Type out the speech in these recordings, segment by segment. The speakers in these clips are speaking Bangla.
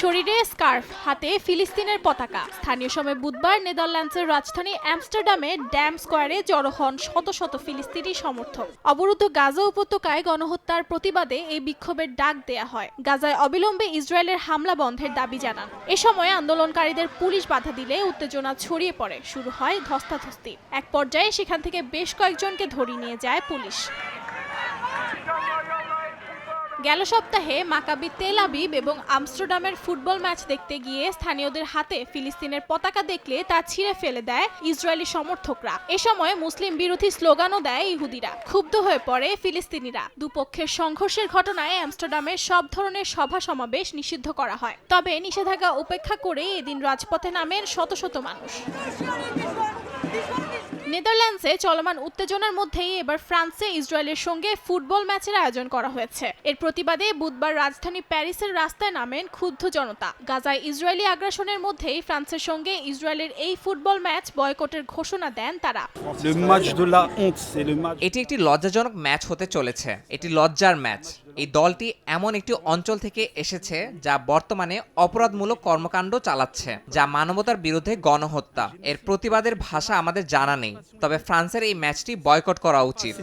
শরীরে স্কার্ফ, হাতে ফিলিস্তিনের পতাকা। স্থানীয় সময় বুধবার নেদারল্যান্ডসের রাজধানী অ্যামস্টারডামে ড্যাম স্কোয়ারে জড়ো হন শত শত ফিলিস্তিনি সমর্থক। অবরুদ্ধ গাজা উপত্যকায় গণহত্যার প্রতিবাদে এই বিক্ষোভের ডাক দেয়া হয়। গাজায় অবিলম্বে ইসরায়েলের হামলা বন্ধের দাবি জানান। এ সময় আন্দোলনকারীদের পুলিশ বাধা দিলে উত্তেজনা ছড়িয়ে পড়ে, শুরু হয় ধস্তাধস্তি। এক পর্যায়ে সেখান থেকে বেশ কয়েকজনকে ধরে নিয়ে যায় পুলিশ। গেল সপ্তাহে মাকাবি তেল আবিব এবং আমস্টারডামের ফুটবল ম্যাচ দেখতে গিয়ে স্থানীয়দের হাতে ফিলিস্তিনের পতাকা দেখলে তা ছিঁড়ে ফেলে দেয় ইসরায়েলি সমর্থকরা। এ সময় মুসলিম বিরোধী স্লোগানও দেয় ইহুদিরা। ক্ষুব্ধ হয়ে পড়ে ফিলিস্তিনিরা। দুপক্ষের সংঘর্ষের ঘটনায় আমস্টারডামে সব ধরনের সভা সমাবেশ নিষিদ্ধ করা হয়। তবে নিষেধাজ্ঞা উপেক্ষা করে এদিন রাজপথে নামেন শত শত মানুষ। নেদারল্যান্ডসে চলমান উত্তেজনার মধ্যেই এবার ফ্রান্সে ইসরায়েলের সঙ্গে ফুটবল ম্যাচের আয়োজন করা হয়েছে। এর প্রতিবাদে বুধবার রাজধানী প্যারিসের রাস্তায় নামেন ক্ষুব্ধ জনতা। গাজায় ইসরায়েলি আগ্রাসনের মধ্যেই ফ্রান্সের সঙ্গে ইসরায়েলের এই ফুটবল ম্যাচ বয়কটের ঘোষণা দেন তারা। এটি একটি লজ্জাজনক ম্যাচ হতে চলেছে। এটি লজ্জার ম্যাচ। এই দলটি এমন একটি অঞ্চল থেকে এসেছে যা বর্তমানে অপরাধমূলক কর্মকাণ্ড চালাচ্ছে, যা মানবতার বিরুদ্ধে গণহত্যা। এর প্রতিবাদের ভাষা আমাদের জানা নেই, তবে ফ্রান্সের এই ম্যাচটি বয়কট করা উচিত।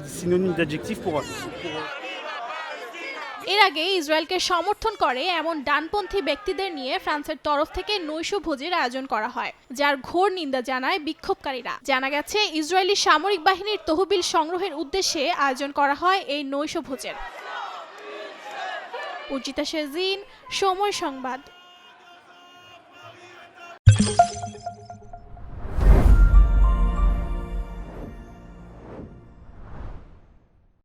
এর আগে ইসরায়েলকে সমর্থন করে এমন ডানপন্থী ব্যক্তিদের নিয়ে ফ্রান্সের তরফ থেকে নৈশভোজের আয়োজন করা হয়, যার ঘোর নিন্দা জানায় বিক্ষোভকারীরা। জানা গেছে ইসরায়েলি সামরিক বাহিনীর তহবিল সংগ্রহের উদ্দেশ্যে আয়োজন করা হয় এই নৈশভোজের। উর্জিতা শেরজিন, সময় সংবাদ।